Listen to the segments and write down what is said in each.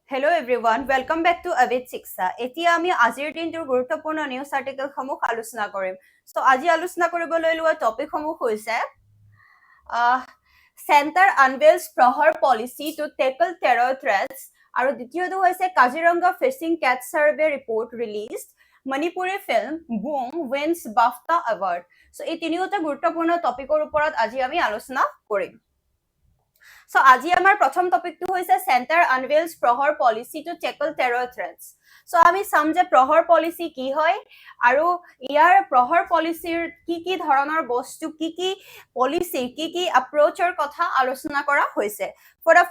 Hello everyone, welcome back to Aviation. এতিয়া আমি আজিৰ দিনটোৰ গুৰুত্বপূৰ্ণ নিউজ আৰ্টিকেল সমূহ আলোচনা কৰিম। সো আজি আলোচনা কৰিবলৈ লোৱা টপিক সমূহ হৈছে Center unveils PRAHAAR policy to tackle terror threats আৰু দ্বিতীয়টো হৈছে Kaziranga Fishing Cat survey report released. Manipuri film Boong wins BAFTA award. So এই তিনিওটা গুৰুত্বপূৰ্ণ টপিকৰ ওপৰত আজি আমি আলোচনা কৰিম। So, আজি আমাৰ প্ৰথম টপিকটো হৈছে Center unveils PRAHAAR policy to tackle terror threats. So, আমি চাম যে PRAHAAR policy কি হয় আৰু ইয়াৰ PRAHAAR policyৰ কি ধৰণৰ বস্তু কি policy কি approachৰ কথা আলোচনা কৰা হৈছে। For the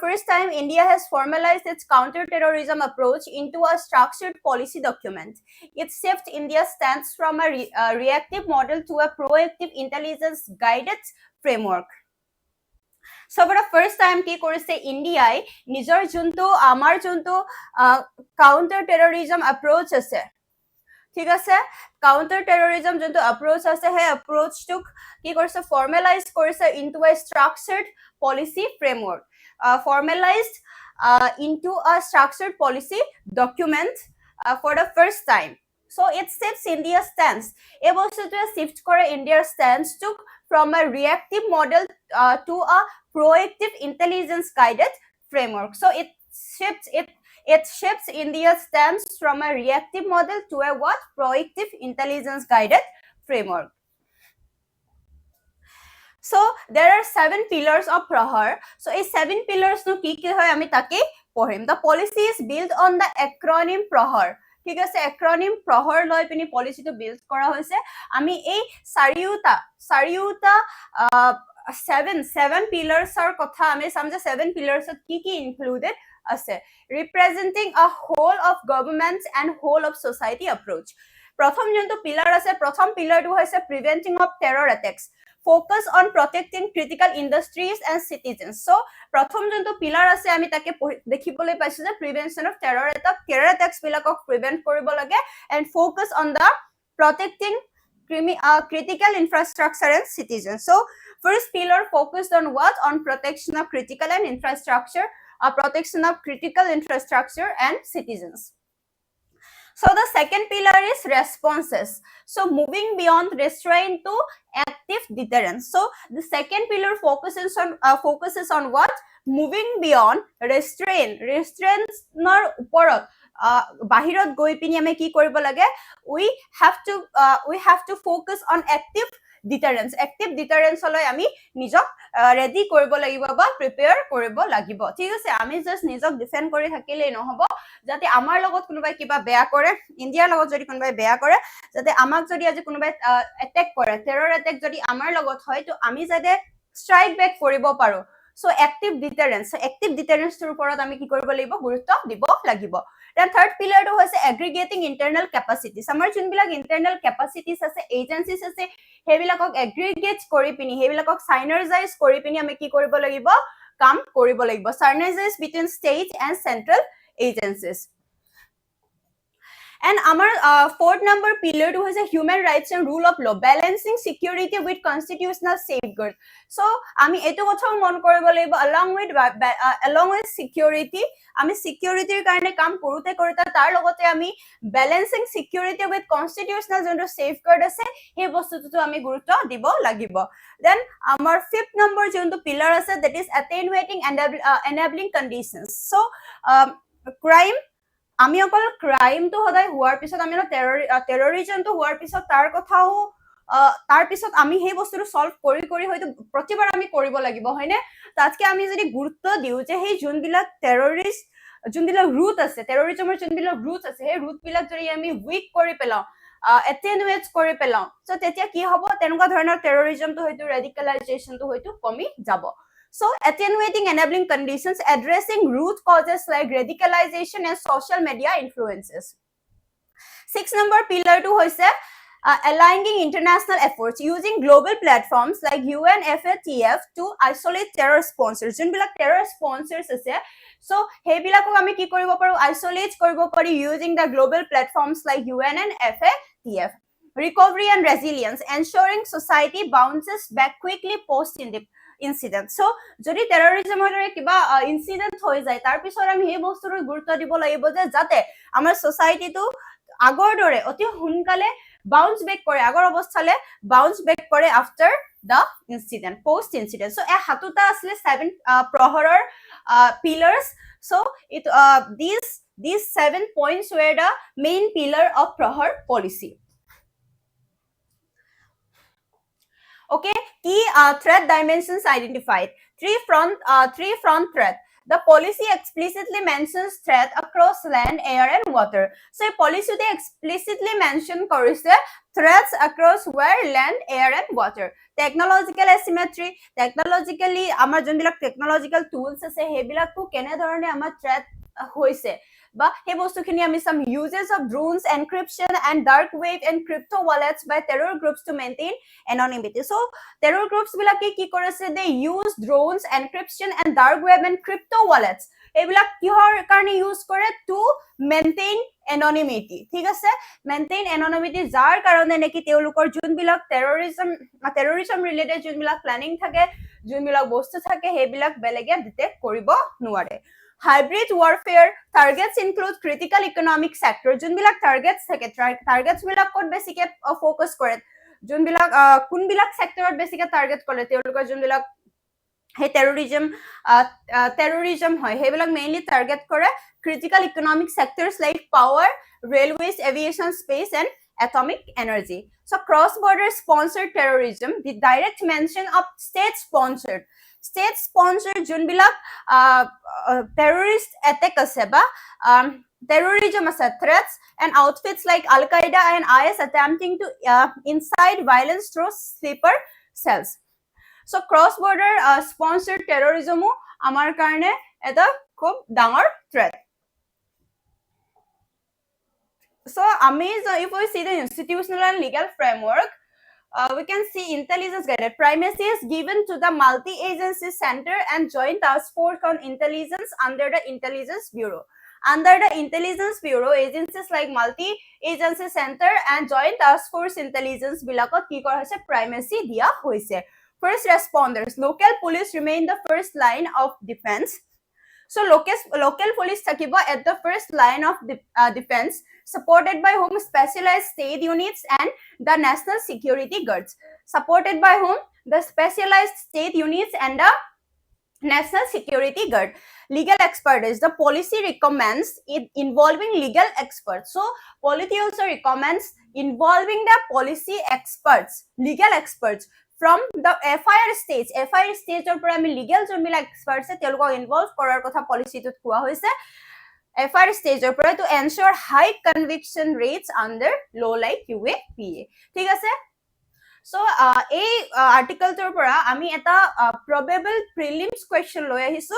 first time, India has formalized its counter-terrorism approach into a structured policy document. It shifts India's stance from a reactive model to a proactive intelligence-guided framework. So for the first time কি কৰিছে ইন্ডিয়াই নিজৰ যোনটো আমাৰ যোনটো counter terrorism approach আছে ঠিক আছে counter terrorism যোনটো এপ্ৰোচ আছে হে এপ্ৰোচটোক কি কৰিছে ফৰ্মেলাইজ কৰিছে into a structured policy framework formalized into a structured policy document for the first time. So it shifts India's stance. এই বস্তুটোৱে shift কৰে India's stance to from a reactive model to a proactive intelligence guided framework. So it shifts India's stance from a reactive model to a what? Proactive intelligence guided framework. So there are 7 pillars of PRAHAAR. So a 7 pillars no ki hoy ami take pohim. The policy is built on the acronym PRAHAAR. ঠিক আছে acronym PRAHAAR লৈ পিনি policy to build কৰা হৈছে আমি এই চাৰিওটা 7 pillarsৰ কথা আমি চাম যে 7 pillars কি included আছে representing a whole of governments and whole of society approach প্ৰথম যোনটো pillar আছে প্ৰথম pillarটো হৈছে preventing of terror attacks focus on protecting critical industries and citizens. So, prathom jonto pillar ase ami take dekhibole paisu je prevention of terror attacks bilakok prevent koribo lage and focus on the protecting critical infrastructure and citizens. So, first pillar focused on what? On protection of critical and infrastructure, protection of critical infrastructure and citizens. So the second pillar is responses. So moving beyond restraint to active deterrence. So the second pillar focuses on what? Moving beyond restraint. Restraints nor uporat bahirot goi pini ame ki koribo lage we have to focus on active deterrence. Active deterrence holoi ami nijok ready koribo lagibo ba prepare koribo lagibo ঠিক আছে আমি just নিজক defend কৰি থাকিলে নহব যাতে আমাৰ লগত কোনোবাই কিবা বেয়া কৰে ইন্ডিয়াৰ লগত যদি কোনোবাই বেয়া কৰে যাতে আমাক যদি আজি কোনোবাই অ্যাটাক কৰে টেৰৰ অ্যাটাক যদি আমাৰ লগত হয় তো আমি যাতে স্ট্ৰাইক বেক কৰিব পাৰো So active deterrence তোৰ ওপৰত আমি কি কৰিব লাগিব গুৰুত্ব দিব লাগিব Then third pillar to hoise aggregating internal capacities. Amar junbilak internal capacities ase agencies ase hebilakok aggregate kori pini hebilakok synergize kori pini ame ki koribo lagibo kam koribo lagibo synergize between state and central agencies. And our fourth number pillar to is a human rights and rule of law, balancing security with constitutional safeguard. So, ami eto kothao mon koribo lagibo along with security, ami security karone kam korute tar logote ami balancing security with constitutional jonto safeguard ase he bostutu to ami gurutto dibo lagibo. Then our fifth number jonto pillar ase that is attenuating and enabling conditions. So, crime আমি অকল crime তো হদাই হোৱাৰ পিছত আমি terrorism তো হোৱাৰ পিছত তাৰ পিছত আমি সেই বস্তুটো সলভ কৰি হয়তো প্ৰতিবাৰ আমি কৰিব লাগিব হয়নে তাতকে আমি যদি গুৰুত্ব দিও যে সেই যোনবিলাক টেৰৰিষ্ট যোনবিলাক ৰুট আছে টেৰৰিজমৰ যোনবিলাক ৰুট আছে সেই ৰুট বিলাক যদি আমি উইক কৰি পেলাও attenuate কৰি পেলাও সো তেতিয়া কি হ'ব তেনেকুৱা ধৰণৰ টেৰৰিজম তো হয়তো radicalization তো হয়তো কমি যাব So, attenuating enabling conditions, addressing root causes like radicalization and social media influences. 6 number pillar 2 hoise aligning international efforts using global platforms like UN, FATF to isolate terror sponsors. Junbilak terror sponsors ase. So, hebilakok ami ki koribo paru isolate koribo pari using the global platforms like UN and FATF. Recovery and resilience, ensuring society bounces back quickly post incident. So যদি terrorism দৰে কিবা incident হৈ যায় তাৰ পিছত আমি এই বস্তুটো গুৰুত্ব দিব লাগিব যে যাতে আমাৰ society-টো আগৰ দৰে অতি সোনকালে bounce back কৰে, আগৰ অৱস্থালে bounce back কৰে after the incident, post incident. So এই হাতুটা আছিলে 7 প্ৰহৰৰ pillars. So these 7 points were the main pillar of PRAHAAR policy. Okay, key threat dimensions identified. Three front threat. The policy explicitly mentions threat across land, air, and water. So, policy they explicitly mention threats across where land, air, and water. Technological asymmetry. Technologically, আমাৰ যোনবিলাক technological tools আছে সেইবিলাকো কেনে ধৰণে আমাৰ threat হৈছে বা সেই বস্তুখিনি আমি some uses of drones, encryption, and dark web and crypto wallets by terror groups to maintain anonymity. So terror groups বিলাকে কি কৰিছে, they use drones, encryption, and dark web and crypto wallets. এইবিলাক কিহৰ কাৰণে ইউজ কৰে? to maintain anonymity. ঠিক আছে, maintain anonymity যাৰ কাৰণে নেকি তেওঁলোকৰ যোনবিলাক terrorism related যোনবিলাক প্ল্যানিং থাকে, যোনবিলাক বস্তু থাকে সেইবিলাক বেলেগে ডিটেক্ট কৰিব নোৱাৰে. Hybrid warfare targets include critical economic sector. যোনবিলাক targets থাকে, targets বিলাক ক'ত বেছিকে ফোকাস কৰে, যোনবিলাক কোনবিলাক সেক্টৰত বেছিকে টাৰ্গেট কৰে, তেওঁলোকৰ যোনবিলাক হে terrorism হয় সেইবিলাক মেইনলি টাৰ্গেট কৰে critical economic sectors like power, railways, aviation, space, and atomic energy. So cross-border sponsored terrorism, the direct mention of state-sponsored যোনবিলাক terrorist attack আছে বা terrorism আছে, threats and outfits like Al-Qaeda and IS attempting to incite violence through sleeper cells. So cross-border sponsored terrorism আমাৰ কাৰণে এটা খুব ডাঙৰ threat. So if we see the institutional and legal framework, we can see intelligence guided. Primacy is given to the multi-agency center and joint task force on intelligence under the Intelligence Bureau. Under the Intelligence Bureau, agencies like multi-agency center and joint task force intelligence bilakot ki kora hoise, primacy dia hoise. First responders, local police remain the first line of defense. So local police thakiba at the first line of defense, supported by whom? Specialized state units and the national security guards. Supported by whom? The specialized state units and the national security guard. Legal expertise. The policy recommends it involving legal experts. So policy also recommends involving the policy experts, legal experts from the FIR stage. FIR stage or primary legal যোনবিলাক experts তেওঁলোকক involve কৰাৰ কথা policy-টোত কোৱা হৈছে. FIR stage or to ensure high conviction rates under law like UAPA. ঠিক আছে? So এই আৰ্টিকলটোৰ পৰা আমি এটা probable prelims question লৈ আহিছো,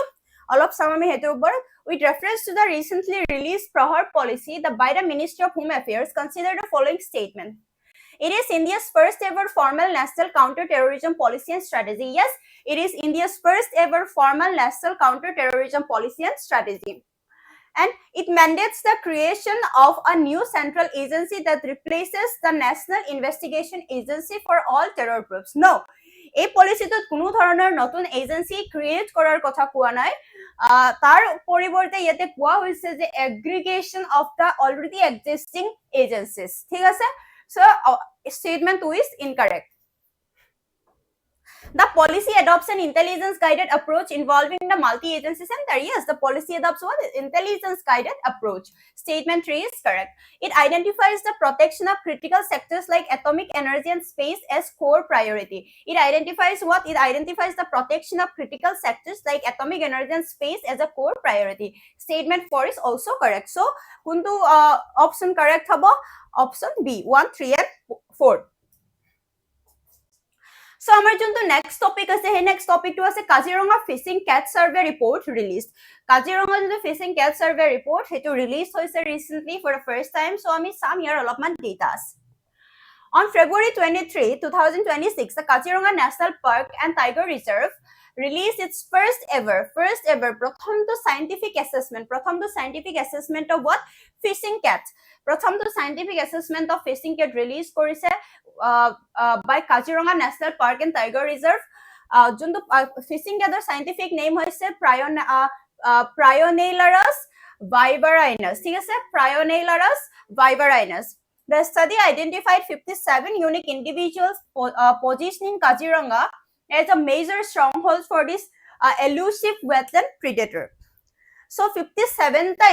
অলপ চাম আমি হেতুৰ ওপৰত. With reference to the recently released PRAHAAR policy, by the Ministry of Home Affairs, consider the following statement. It is India's first ever formal national counter-terrorism policy and strategy. Yes, it is India's first ever formal national counter-terrorism policy and strategy. And it mandates the creation of a new central agency that replaces the National Investigation Agency for all terror groups. No, এই পলিচিটোত কোনো ধৰণৰ নতুন agency create কৰাৰ কথা কোৱা নাই, তাৰ পৰিৱৰ্তে ইয়াতে কোৱা হৈছে যে aggregation of the already existing agencies. ঠিক আছে? So statement 2 is incorrect. The policy adopts an intelligence-guided approach involving the multi-agency center. Yes, the policy adopts what? Intelligence-guided approach. Statement 3 is correct. It identifies the protection of critical sectors like atomic energy and space as core priority. It identifies what? It identifies the protection of critical sectors like atomic energy and space as a core priority. Statement 4 is also correct. So, kuntu option correct habo? Option B, 1, 3, and 4. So আমাৰ যোনটো next topic আছে, সেই next topic টো আছে Kaziranga Fishing Cat Survey Report released. Kaziranga যোনটো Fishing Cat Survey Report সেইটো release হৈছে recently for the first time. So আমি চাম ইয়াৰ অলপমান data. On February 23, 2026, the Kaziranga National Park and Tiger Reserve released its first ever pratham scientific assessment of what? Fishing cat. Pratham scientific assessment of fishing cat release korise by Kaziranga National Park and Tiger Reserve. যোনটো fishing কেটৰ scientific name হৈছে Prionailurus vivarinus, ঠিক আছে, Prionailurus vivarinus. The study identified 57 unique individuals positioning Kaziranga as a major stronghold for this elusive wetland predator. So 57 ta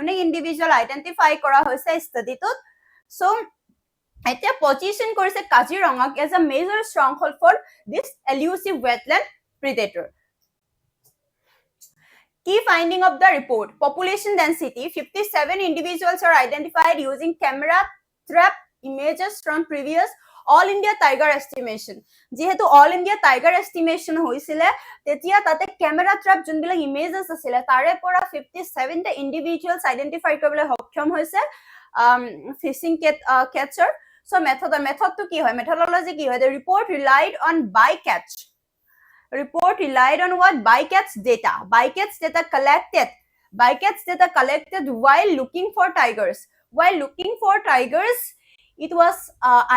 unique individual identify kora hoise study tut. So এতিয়া position কৰিছে Kaziranga as a major stronghold for this elusive wetland predator. Key finding of the report: population density, 57 individuals are identified using camera trap images from previous all India tiger estimation. যেহেতু all India tiger estimation হৈছিলে তেতিয়া তাতে camera trap যোনবিলাক images আছিলে তাৰে পৰা 57 টা individuals identify কৰিবলৈ সক্ষম হৈছে fishing catcher. So method to ki hoy, methodology ki hoy, the report relied on bycatch. Report relied on what? Bycatch data. Bycatch data collected while looking for tigers. While looking for tigers, it was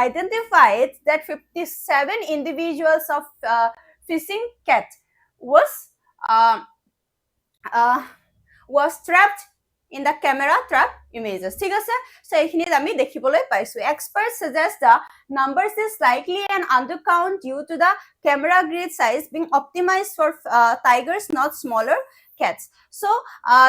identified that 57 individuals of fishing cat was trapped in the camera trap images. ঠিক আছে, so এইখিনিত আমি দেখিবলৈ পাইছো. Experts suggest the numbers is likely an undercount due to the camera grid size being optimized for tigers, not smaller cats. So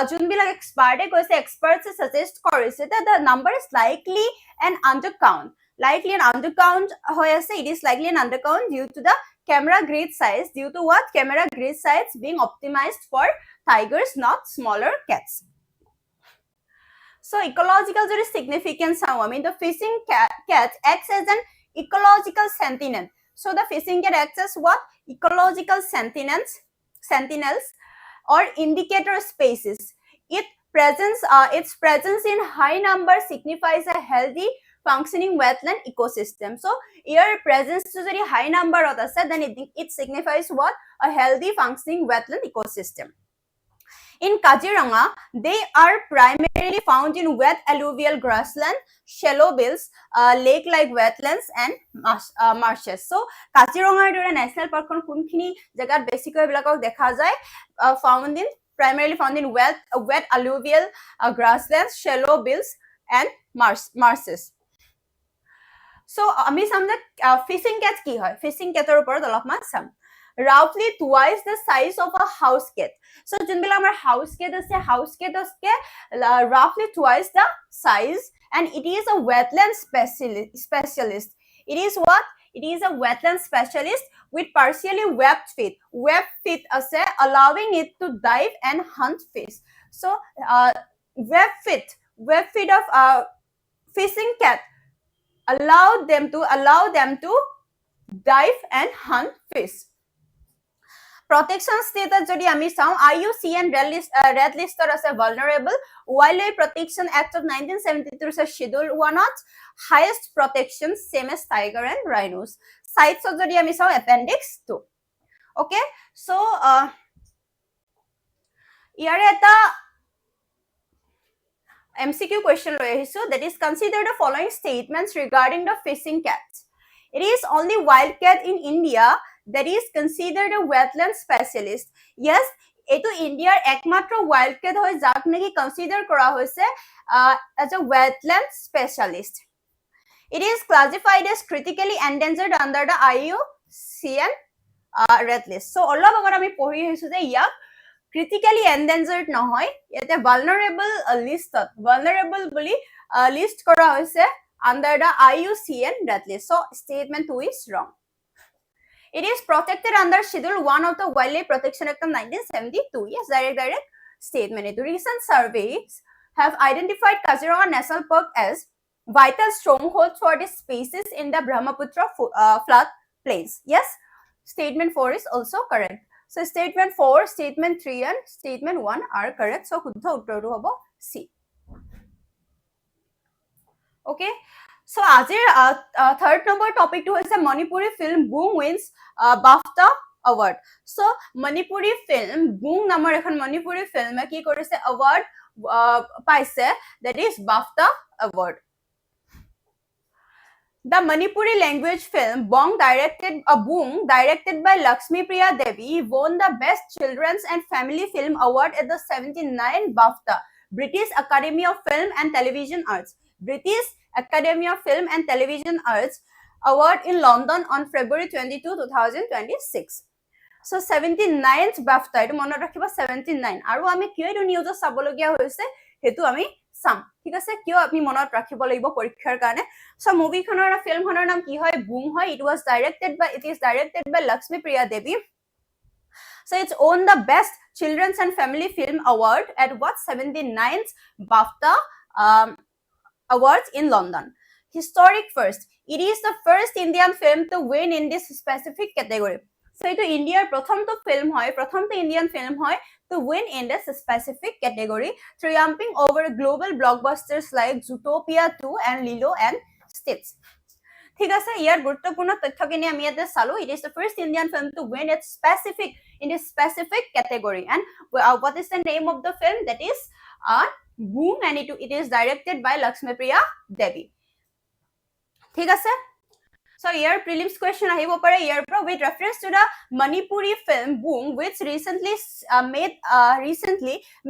যোনবিলাক এক্সপাৰ্টে কৈছে, experts suggest কৰিছে that the number is likely an undercount. Likely an undercount হৈ আছে, it is likely an undercount due to the camera grid size. Due to what? Camera grid size being optimized for tigers, not smaller cats. So ecological significance, I mean the fishing cat acts as an ecological sentinel. So the fishing cat acts as what? Ecological sentinels or indicator species. Its presence in high number signifies a healthy functioning wetland ecosystem. So your presence to very high number of the set, then it signifies what? A healthy functioning wetland ecosystem. In Kaziranga, they are primarily found in wet alluvial grassland, shallow bills, lake-like wetlands, and marshes. So, Kaziranga National Park kunkhini jagat basically bilakok dekha jay, primarily found in wet alluvial grasslands, shallow bills, and marshes. So, ami samjha fishing cat ki hoy? Fishing cat or upor olopman sam. Roughly twice the size of a house cat. So, junbila amar house cat aske roughly twice the size, and it is a wetland specialist. It is what? It is a wetland specialist with partially webbed feet. Webbed feet ase, allowing it to dive and hunt fish. So, webbed feet of fishing cat allow them to dive and hunt fish. Protection status jodi ami saw, IUCN red list as a vulnerable. Wildlife Protection Act of 1973 is a schedule 1 of highest protection, same as tiger and rhinos. Sites of jodi ami saw appendix 2. Okay, so here eta MCQ question loi ahisu, that is, consider the following statements regarding the fishing cat. It is only wild cat in India that is considered a wetland specialist. Yes, eto India ekmatro wild cat hoy jak neki consider kora hoise as a wetland specialist. It is classified as critically endangered under the IUCN red list. So olop agar ami pori hoisu je yak critically endangered nohoy, yete vulnerable boli list kora hoise under the IUCN red list. So statement 2 is wrong. It is protected under Schedule 1 of the Wildlife Protection Act of 1972. Yes, direct statement. The recent surveys have identified Kaziranga National Park as vital strongholds for this species in the Brahmaputra flood plains. Yes, statement 4 is also correct. So statement 4, statement 3 and statement 1 are correct. So Huddha Uttoru hobo C. Okay. So azir third number topic to is a Manipuri film Boong wins BAFTA award. So Manipuri film Boong number ekhon Manipuri film ki korise award paise, that is BAFTA award. The Manipuri language film Boong directed by Lakshmipriya Devi won the Best Children's and Family Film Award at the 79 BAFTA, British Academy of Film and Television Arts. British Academy of Film and Television Arts Award in London on February 22, 2026. So 79th BAFTA, etu monot rakhiba 79. Aru ami kiyo etu news sabologia hoise hetu ami sam. ঠিক আছে কিয় আমি মনত ৰাখিব লাগিব পৰীক্ষাৰ কাৰণে so movie খনৰ ফিল্ম খনৰ নাম কি হয় বুম হয় it is directed by Lakshmipriya Devi. So it's won the Best Children's and Family Film Award at what 79th BAFTA Awards in London. Historic first. It is the first Indian film to win in this specific category. So it is India's প্রথমটো Indian film হয় to win in this specific category, triumphing over global blockbusters like Zootopia 2 and Lilo and Stitch. ঠিক আছে ইয়াৰ গুৰুত্বপূৰ্ণ তথ্যখিনি আমি ইয়াতে চালো it is the first Indian film to win in a specific category and what is the name of the film that is Boom and it is directed by Lakshmipriya Devi. ঠিক আছে So here prelims question ahibo pare here with reference to the Manipuri film Boom which recently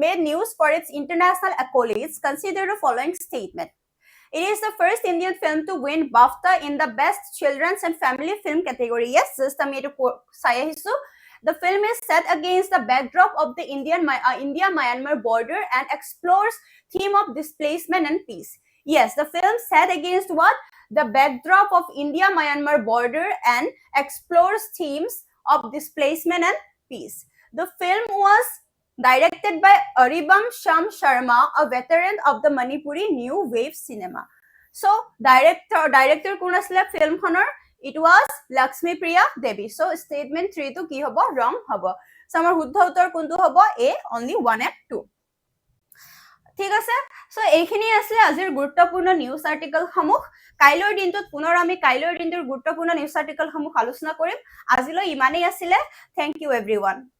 made news for its international accolades. Consider the following statement. It is the first Indian film to win BAFTA in the Best Children's and Family Film category. Yes, just the film is set against the backdrop of the India-Myanmar border and explores theme of displacement and peace. Yes, the film set against what? The backdrop of India-Myanmar border and explores themes of displacement and peace. The film was directed by Aribam Sham Sharma, a veteran of the Manipuri New Wave cinema. So, director কোন আছিল film খনৰ? It was Lakshmipriya Devi. So, statement 3 to কি হ'ব? Wrong হ'ব. So, আমাৰ শুদ্ধ উত্তৰ কোনটো হ'ব? A, only 1 and 2. ঠিক আছে সো এইখিনি আছিল আজিৰ গুৰুত্বপূৰ্ণ নিউজ আৰ্টিকেল সমূহ কাইলৈৰ দিনটোত পুনৰ আমি কাইলৈৰ দিনটোৰ গুৰুত্বপূৰ্ণ নিউজ আৰ্টিকেল সমূহ আলোচনা কৰিম আজিলৈ ইমানেই আছিল থ্যাংক ইউ এভৰিওয়ান